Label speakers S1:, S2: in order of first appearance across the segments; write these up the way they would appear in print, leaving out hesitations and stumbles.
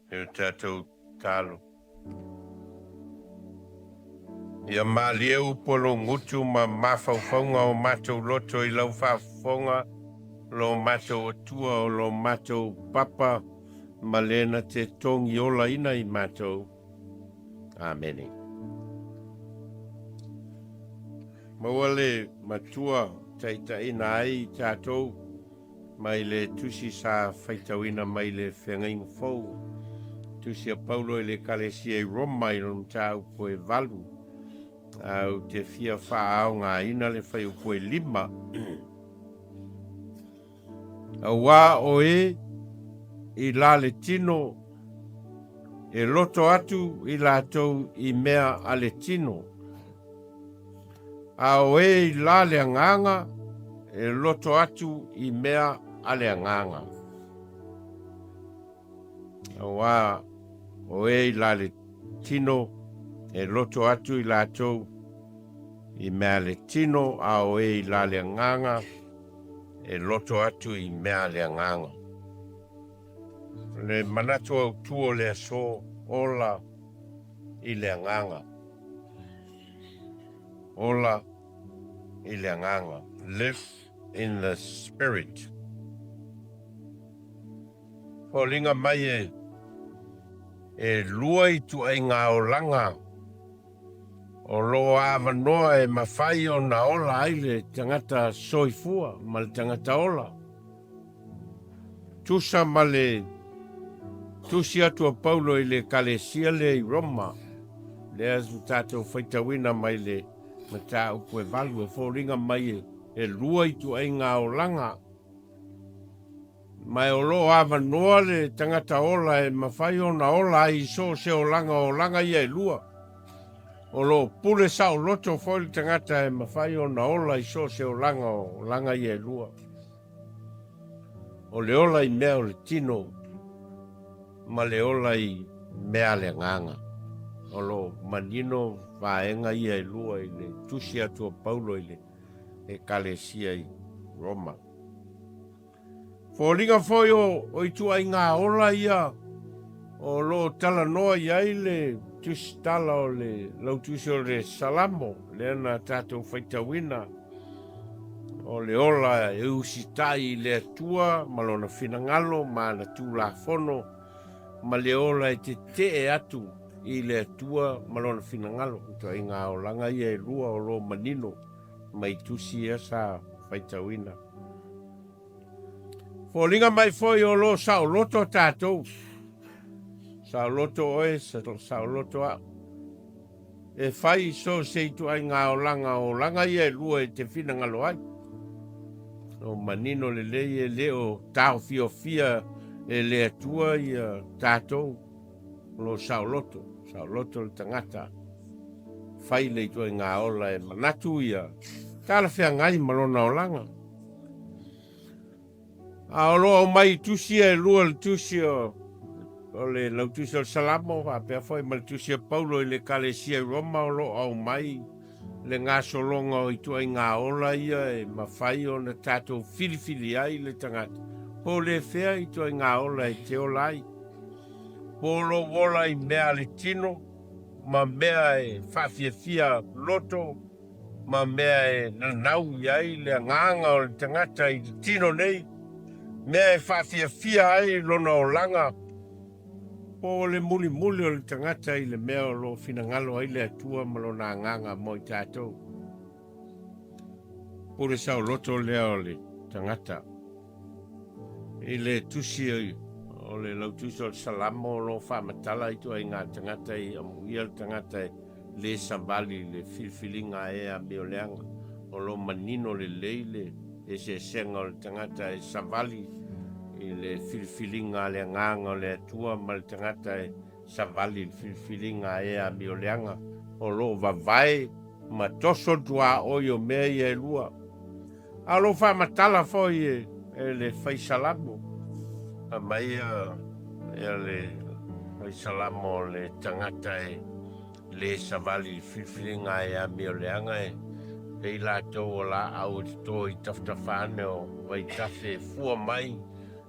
S1: e tātou tālo. Ia mālieu polo ngutu ma mawhauwhaunga o mātou loto I lau whawhaunga lo mātou atua o lo mātou papa ma lena te tongi ola ina I mātou. Amene. Mawale matua taitaina ai tātou mai le tusi sa whaitawina mai le whengainga fau. Tusi a Paulo I le kalesia I Roma I lom tāu koe valu. Au te fia whaao ngā ina le whai koe 5. A wā o I la le tino e loto atu I lātou I mea a le tino. A o I la le anganga e loto atu I mea a le anganga. A wā o I la le tino e loto atu I lātou I mea le tino a o I la le anganga e loto atu I mea le anganga. Le manatu Autu o le aso ola I le anganga. Ola I le anganga. Live in the spirit. Ko linga mai e lua I tu ai ngā o langa. O loa awa noa e mawhai o na ola ai le tangata soifua ma le tangata ola. Tusa ma le tusi atu a Paulo I le kalesia le I Roma. Le asu tātou whaitawina mai le mata upo e valu e fōringa mai e lua I tu ai ngā o langa. Mai o loa awa noa le tangata ola e mawhai o na ola ai so se o langa ia e lua. O lo pule sa o loto foi tangata e mawhai o na ola I so se o langa ia e lua. O le ola I mea o le tino, ma le ola I mea le nganga. O lo manino vaenga ia e lua I le tusi atu o Paulo I le e kalesia I Roma. Fōringa foi o I tu ai ngā ola ia, o lo tala noa iai le tusi tala o le lautu o le salamo, le ana tātou whaitawina. O le ola e usitai le atua, malona finangalo, ma na tū la fono, ma le ola e te atu I le atua, malona finangalo. Ito ai ngā o langa ia e lua o lo manino, mai tusi e sa whaitawina. Fōringa mai foi o lo sao loto tātou. Sao loto oe, sao loto a. E whai so se itu ai ngā o langa ia e lua e te finangalo ai. O manino le lei e leo tau fia e le atua ia tātou. Lo sao loto le tangata. Whai le itu ai ngā ola e manatu ia. Tāla whea ngai malona o langa. A olo mai tusi e lua le tusi o le lautusi o salamo, a pia foi ma le tusi o Paulo I le kalesia I Roma o lo au mai le ngā solonga o itu ai ngā ola ia e mawhai o na tātou filifili ai le tangata. Po le whea itu ai ngā ola e te ola ai. Po lo wola I mea le tino, ma mea e whawhiawhia loto, ma mea e nanau iai le nganga o le tangata I tino nei. Mea e whawhiawhia ai lona o langa. Po le muli o le tangata I le mea o lo finangalo ai le atua malona nganga mo I tātou. Po le sao loto lea o le tangata. I le tusi o le lautusi o le salamo o lo whamatala I tu ai ngā tangata I amuia le tangata le sambali le filfilinga e a meoleanga. O lo manino le leile e se senga o le tangata e savali I le filfilinga le nganga o le atua ma le tangata e savali le filfilinga e a mioleanga o lo vavai ma toso dua o yo mea I e lua. A lo whamatala foi e le whaisalamo. A mai e le whaisalamo le tangata e le savali le filfilinga e a mioleanga e Pei lātou o la au te tō I tawhtawhane o wai tawhe fua mai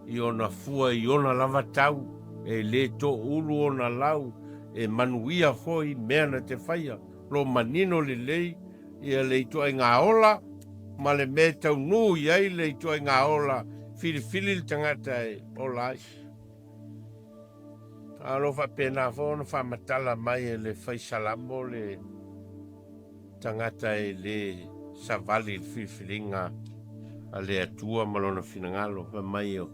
S1: I ona fua I ona lava tau e le to ulu o na lau e manuia foi mea na te whaia lo manino le lei ia le itoa ngā ola ma le me tau nu iai le itoa ngā ola fili le tangata e ola ai alo fa pena fo no fa matala mai e le faisalamo le tangata e le savali filifilinga a le atua malona finangalo fa mai o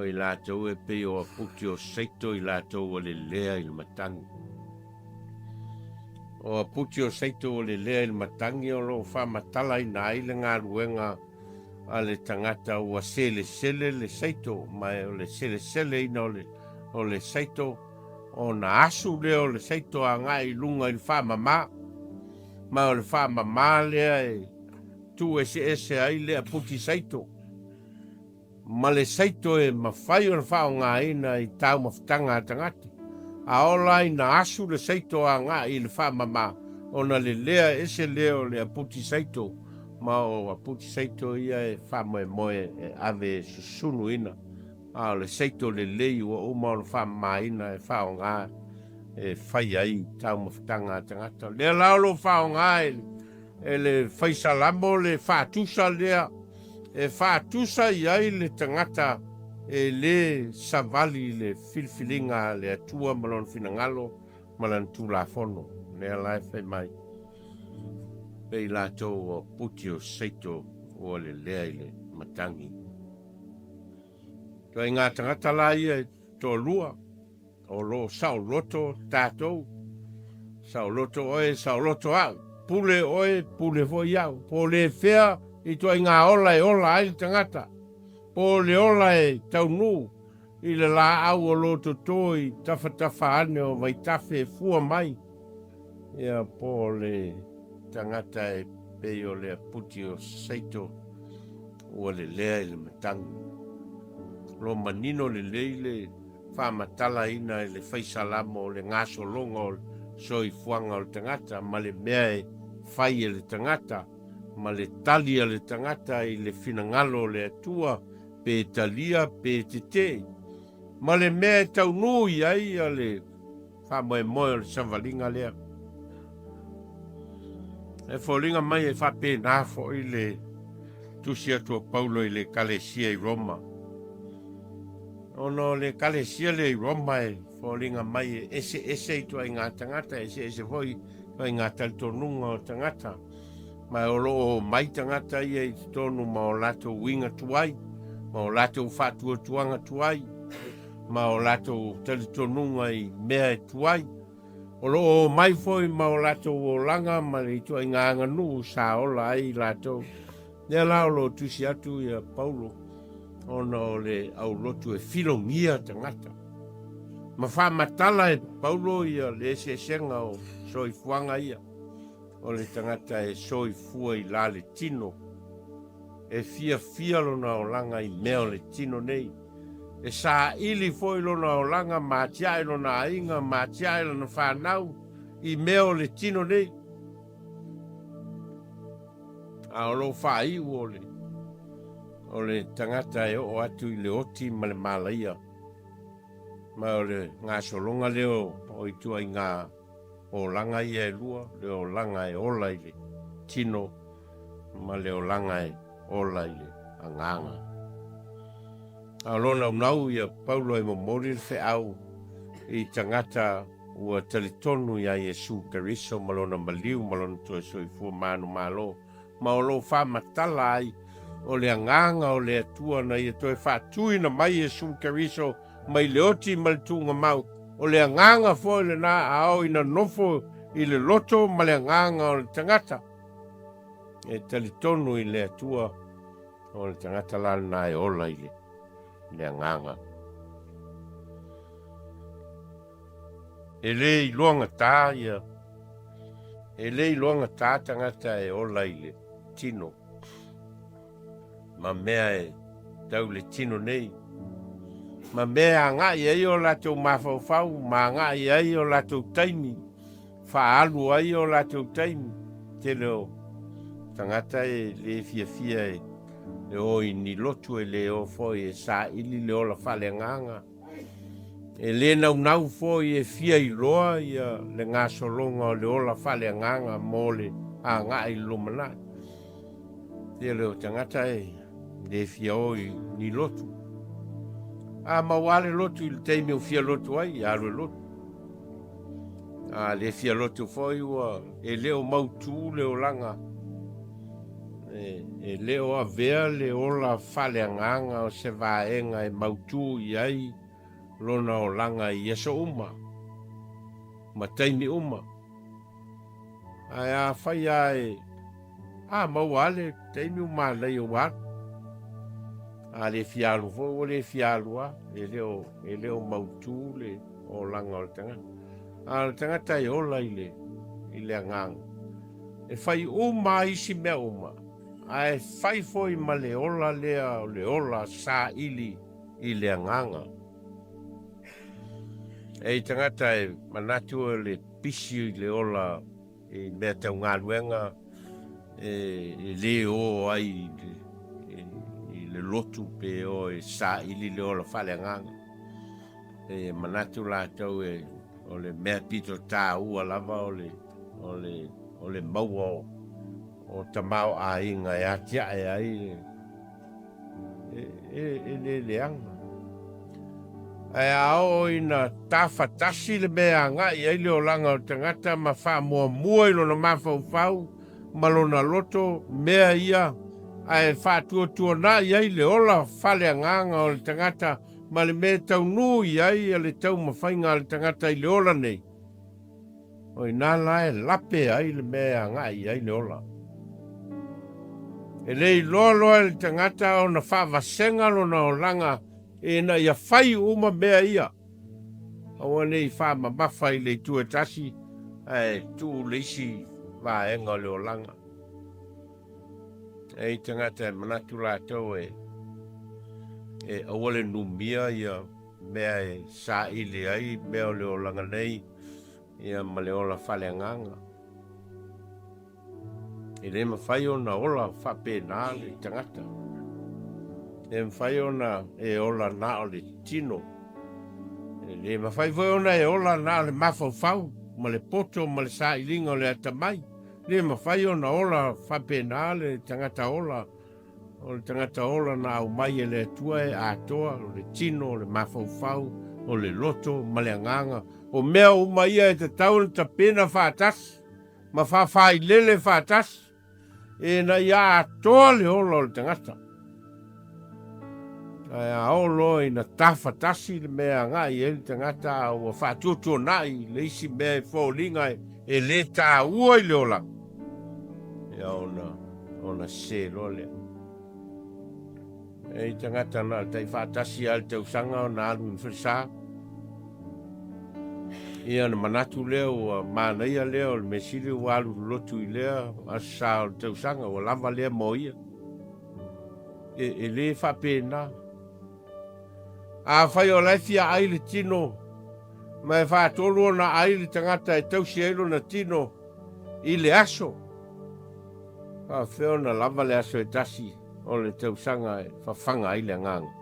S1: i lātou e peo a puti o seito i lātou o le lea i le matangi. O a puti o seito o le lea i le matangi o lo wha matala i nā i le ngā ruenga a le tangata o a sele le seito, mai o le sele ina o le seito o na asu leo le seito a ngā i lunga i le wha mama. Ma o le wha mama lea e tu ese ai le a puti seito. Ma le seito e mawhai o le wha o ngā ina i tau mawhtanga a tangati. A ola i na asu le seito a ngā i le wha mama. O na le lea ese leo le a puti seito. Ma o a puti seito ia e wha moe e ave susunu ina. A le seito le lei ua uma o le wha mama ina e wha o ngā e whai ai tau mawhtanga a tangata. Lea laolo wha o ngā e le whaisalamo le whātusa lea. E whātusa i ai le tangata e le savali le filfilinga le atua malon finangalo malan tula fono. Lea lai whai mai. Pei lātou o puti o seito o le lea i le matangi. Toi ngā tangata lai e tō lua o lo sao loto tātou. Sao loto oe, sao loto au. Pule oe, pule foi au. Po le whea i toi ngā ola e ola ai tangata. Po le ola e taunu i le la au o loto toi tafa ane o vai tafe fua mai. Ia po le tangata e peo le puti o seito o le lea i le matangi. Lo manino le leile whamatala ina e le whaisalamo o le ngaso longa o soi fuanga o le tangata ma le mea e whai e le tangata. Ma le talia le tangata i le finangalo le atua pe talia pe te. Ma le mea tau nui ai a le whamoe moe o le savalinga lea. E wholinga mai e whape nāfo i le tusi atua Paulo i le kalesia i Roma. Ono le kalesia le i Roma e wholinga mai e ese i tua i ngā tangata, ese foi tua i ngā talitonunga o tangata. Ma o loo mai tangata ia i tonu ma o lato winga tuai, ma o lato whatua tuanga tuai, ma o lato talitonunga i mea tuai. O loo mai foi ma o lato o langa ma i tuai ngā nganu sa ola ai lato. Nea lao lo tusi atu ia Paulo, ona o le au lotu e filongia tangata. Ma wha matala e Paulo ia le senga o soifuanga ia. O le tangata e soifua i la le tino. E fia lona o langa i mea o le tino nei. E sa ili foi lona o langa mātiai lona ainga mātiai lona whanau i mea o le tino nei. A o lo whai o le tangata e o atu i le oti ma le malaia. Ma o le ngā solonga leo o i tua i ngā o langa i e lua, leo langa e ola i le tino, ma leo langa e ola i le anganga. A lona unau ia Paulo e momori le au i tangata ua talitonu ia Iesu Keriso malona maliu malona toe soifua manu malo, ma o lo wha matala ai o le anganga o le atua na ia toe whatui na mai Iesu Keriso mai le oti malitunga mau. O le anganga fo le na ao ina nofo i le loto ma le anganga o le tangata. E talitonu i le atua o le tangata lana na e ola i le anganga. E le i luanga tā ia. E le i luanga tā tangata e ola i le tino. Ma mea e tau le tino nei. Ma mea ngā i ai o latou mawhauwhau, ma ngā i ai o latou taimi, whaalu ai o latou taimi, te leo tangata e le fia e o i ni lotu e le o foi e sa ili le ola whale nganga, E le nau fo e fia I loa ia le ngā solonga o le ola whale nganga mo le a ngā I lumana. Te leo tangata le fia o ni lotu. A mawale lotu I le teimi o fia lotu ai, I alu lotu. A le fia lotu fo I ua e leo mautu leo langa. E leo a vea le ola whale nganga o se vaenga e mautu I ai lona o langa I eso uma. Ma teimi uma. Ai a whai ai a mawale teimi uma lei o wat. A le fialu fo o le fialu a e leo mautu le o langa o tanga. A le tangata I ola I le ngang. E whai uma isi mea uma. Ai whai foi ma le ola lea le ola sa ili I le nganga. E tangata e Manatu le pisi le ola e mea tau ngā luenga e le o ai I le lotu pe o e sa ili le ola whale nganga. E Manatu la tau e o le mea pito tā ua lava o le maua o tamau a inga e atia e ai e le anga. E ao ina tawhatasi le mea nga I eile o langa o tangata ma wha mua I lona mawhau ma lona loto mea ia ai wha tua na I eile ola whale nganga o le tangata ma le mea tau nui ai le tau mawhainga le tangata I le ola nei. O ina lae lape ai le mea nga I eile ola. E lei loa le tangata o na wha vasenga lona o langa e na ia whai uma mea ia. Awa nei wha mawhai le tuatasi e tu leisi wa enga leo langa. E tangata e Manatu la tau e awale numia ia mea e sa ili ai mea o leo langa nei ia ma leo la whale nganga. E le mawhai o na ola whape nā le tangata. E mwhai ona e ola na o le tino. E le mawhai foi ona e ola na o le mawhau ma le poto ma le sa ilinga o le atamai. Le mawhai ona ola whape na le tangata ola. O le tangata ola na au mai e le atua e atoa o le tino, o le mawhau, o le loto, ma le anganga. O mea umaia e te tau ta pena whātas. Ma whawhai lele whātas. E na ia atoa le ola o le tangata. Ai aolo ina tawhatasi le mea ngai e le tangata o whātutu nai le isi mea e whaulinga e le tā ua I le ola. Ia ona se lole. E tangata na tai whātasi al te usanga o na alu mwhirisa. Ia na Manatu leo mana ia leo le mesiri o alu lotu I lea asa o te usanga o lava lea mo ia. E le whapena. A whai o laifia ai le tino. Mai whātolo na ai le tangata e tausi eilo na tino I le aso. A wheo na lava le aso e tasi o le tausanga e whawhanga ai le nganga.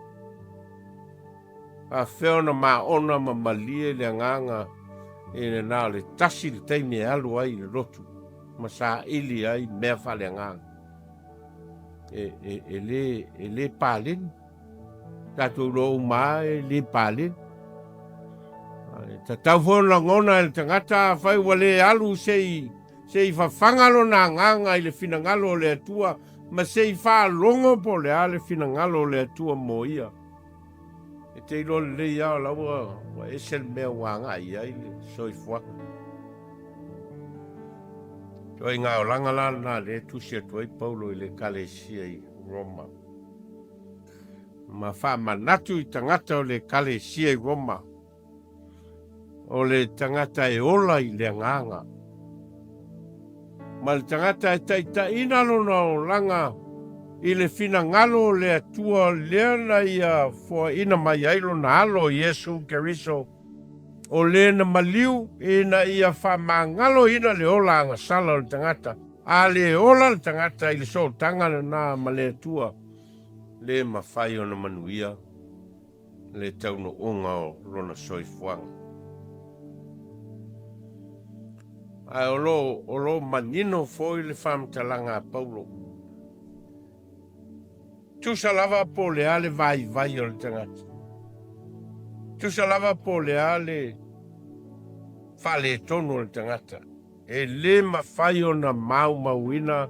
S1: A wheo na maona ma malie le nganga e le nā le tasi le teimi e alu ai le lotu. Ma sa ili ai mea whale nganga. E le pālini. Tātou lo uma e le pālini. Ta tau whona ngona e tangata whai wale alu sei whawhangalo na nganga I le finangalo le atua ma sei whalongo po le ale finangalo le atua mo ia. E te ilo le ia laua wa esel mea wanga ia I le soi fuaka. Toi ngā o langala na le tusia toi Paulo I le kalesia I Roma. Ma wha Manatu I tangata o le kalesia I Roma. O le tangata e ola I le nganga. Ma le tangata e taitaina lona o langa I le finangalo le atua leana ia fua ina mai ailo na alo Yesu Keriso. O le na maliu ina ia wha mangalo ina le ola anga sala o le tangata. A le ola le tangata I le so tanga na ma le atua. Le mawhai o na manuia. le taunu unga o lona soifuanga. Ai o lo manino foi le whamtalanga a Paulo. Tusa lava po le ale vai o le tangata. Tusa lava po le ale whale tonu o le tangata. E le mawhai o na mauina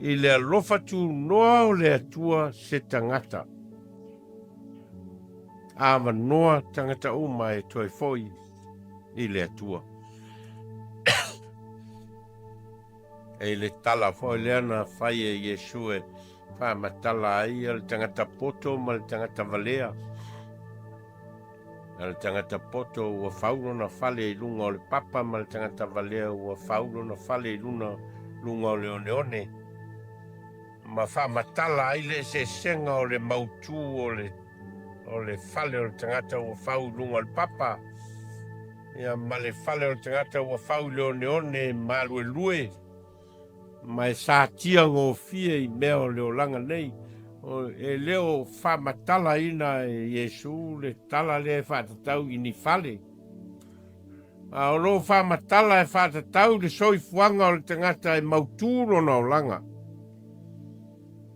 S1: i le alofa tu noa o le atua se tangata. Awa noa tangata uma e toi foi i le atua. E le tala foi le ana whai e Yesu e whamatala ai le tangata poto ma le tangata valea. Le tangata poto ua whaulo na whale i lunga o le papa ma le tangata valea ua whaulo na whale i lunga o le one. Ma whamatala ai le se senga o le mautu o le whale o le tangata ua whau lunga o le papa. Ia ma le whale o le tangata ua whau le one ma lue. Ma e sa tia ngō fie i mea o leo langa nei. E leo whamatala ina e Yesu le tala le whatatau i ni whale. O lo whamatala e whatatau le soifuanga o le tangata e mautūro na o langa.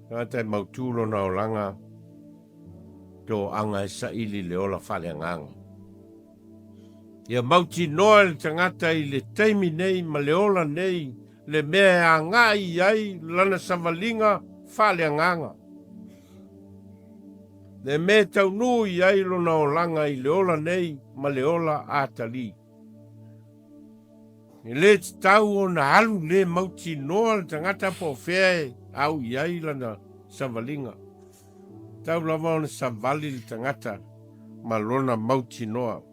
S1: Tangata e mautūro na o langa. Tō anga e sa ili le ola whale anganga. Ia mauti noa le tangata i le teimi nei ma le ola nei. Le mea a ngai ai lana savalinga whale anganga. Le mea tau nui ai lona o langa i le ola nei ma le ola atali. E le tau o na alu le mauti noa le tangata po fea au i ai lana savalinga. Tau lava o na savali le tangata ma lona mauti noa.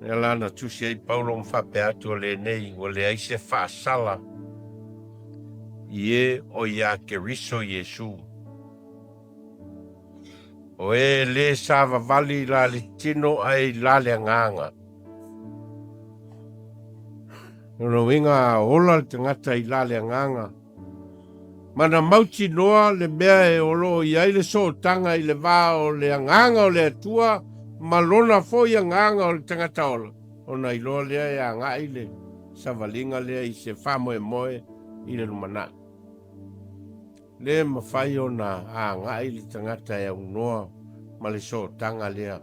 S1: E lana tusi ai Paulo mwhape atu o le nei o le aise whaasala i e o ia keriso Yesu. O e le sava vali la le tino ai la le nganga. Nono winga ola le tangata i la le nganga. Mana mauti noa le mea e olo i aile so tanga i le vā o le nganga o le atua. Ma lona foi a nganga o le tangata ola. Ona i loa lea e a ngai le savalinga lea i se whamoe moe i le lumana. Le mawhai o na a ngai le tangata e au noa ma le so tanga lea.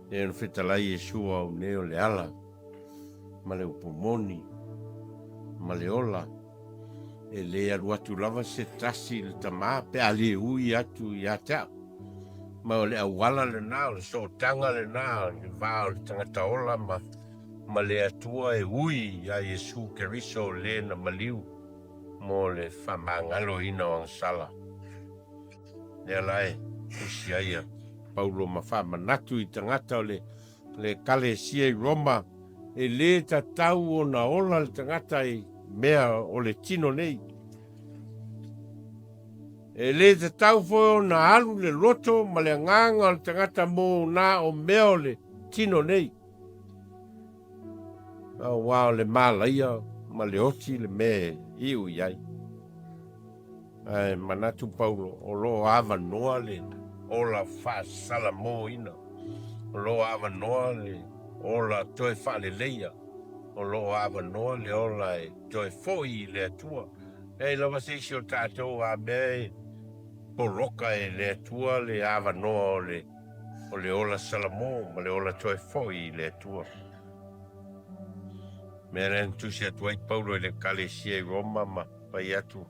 S1: E no whetalai e sua au neo le ala. Ma le upomoni. Ma le ola. E le aluatu lava se tasi le tamaa pe ali ui atu i atau. Ma o le awala le nā, o le so tanga le nā, le vā o le tangata ola, ma le atua e ui a Yesu keriso le na maliu, mo le whamangalo ina o ansala. Le alae, usi aia, Paulo ma Manatu i tangata o le kalesia i Roma, e le tatau o na ola le tangata i mea o le tino nei. E le te tau fo na alu le loto ma le nganga o le tangata mo na o mea o le tino nei. Wao le malaia ma le oti le me iu iai. Manatu Paulo o lo ava noa le ola fa sala mo ina. O lo ava noa le ola toe fa le leia. O lo ava noa le ola e toe foi le atua. E lava se si o tātou a me poroka e le atua le ava noa o le ola salamo ma le ola toe foi le atua. Mea ren tusi atu ai Paulo e le kalesia i Roma ma pai atu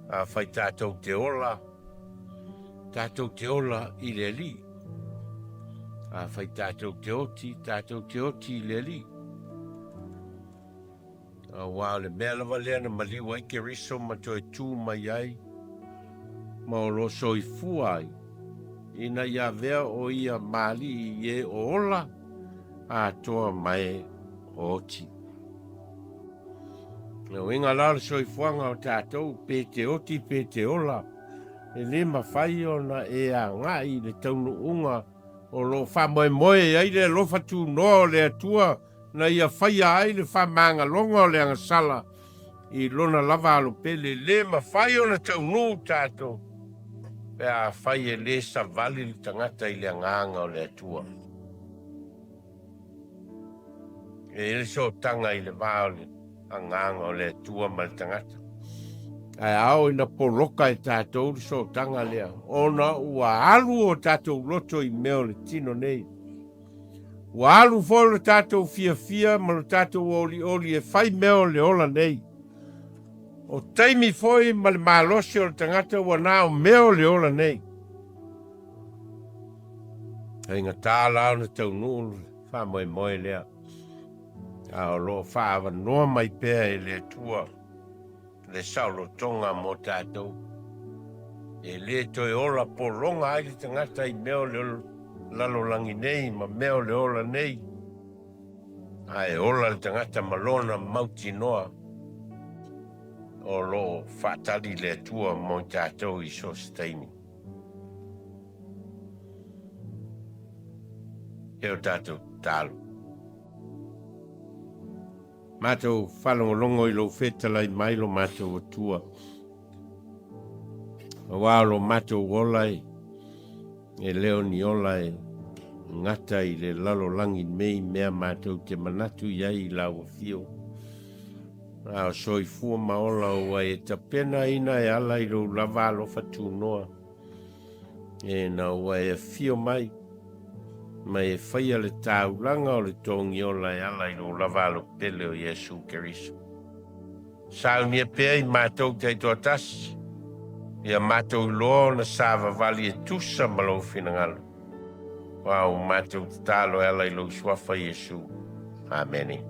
S1: a fai tātou te ola i le li. A fai tātou te oti i le li. Wao le mea lava lea na maliu ai ke riso ma toe tū mai ai. Ma o lo soi fuai. Ina ia vea o ia mali i e o ola. A toa mai o oti. Na winga la le soi fuanga o tātou. Pe te oti, pe te ola. E le mawhai o na e a ngai le taunu unga. O lo whamoe moe ai le lofa tū noa o le atua. Na ia whaia ai le whamanga longa o le angasala. I lona lava alo pele le mawhai o na taunu tātou. pe a fai e le savali le tangata I le anganga o le atua. E le so tanga I le vao le anganga o le atua ma le tangata. Ai ao ina poloka e tātou le so tanga lea. Ona ua alu o tātou loto I meo le tino nei. Ua alu fo le tātou fia ma le tātou oli e fai meo le ola nei. O taimi foi ma le malosi o le tangata ua nā o meo le ola nei. Hei ngā tāla au na tau nuu wha moe lea. A o lo wha awa noa mai pēa e le tua. Le saulo tonga mo tātou. E le toi ola polonga ai le tangata I meo le lalo langi nei ma meo le ola nei. Ai ola le tangata malona mauti noa. O lo whatali le tua mo tātou I so staimi. Heo tātou tālu. Mātou whalongolongo I lo whetala I mailo mātou atua. Wālo mātou olai. E leo ni olai. Ngata I le lalo langi mei mea mātou te manatu iai I lau fio. Nā soi fua maola o e tapena ina e ala I lo lavalo fatu noa. E nā ua e fio mai. Mai e whaia le tāulanga o le tongi ola e ala I lo lavalo pele o Yesu Keriso. Saunia pēa I mātou te toa tasi. Ia mātou loa na sāva vali e tusa malo finangalo. Wau mātou te tālo ala I lo suafa Yesu. Ameni.